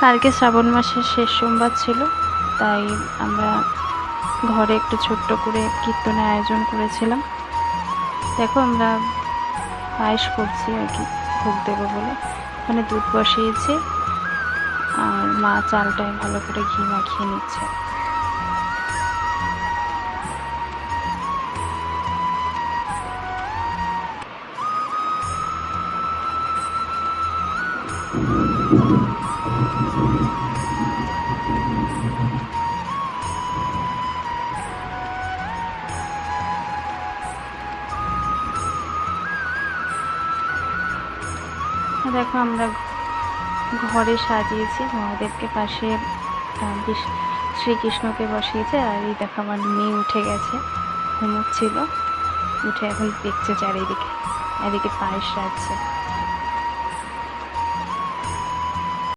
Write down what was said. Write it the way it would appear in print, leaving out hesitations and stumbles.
কালকে শ্রাবণ মাসের শেষ সোমবার ছিল, তাই আমরা ঘরে একটু ছোট্ট করে কীর্তনের আয়োজন করেছিলাম। দেখো আমরা পায়েস করছি আর কি, ভোগ দেবো বলে। মানে দুধ বসিয়েছি আর মা চালটায় ভালো করে ঘি মাখিয়ে নিচ্ছে। দেখো আমরা ঘরে সাজিয়েছি, মহাদেবকে পাশে শ্রীকৃষ্ণকে বসিয়েছে। আর এই দেখো আমার মেয়ে উঠে গেছে, ঘুমোচ্ছিল, উঠে এখন দেখছে চারিদিকে, এদিকে পায়েস রাখছে।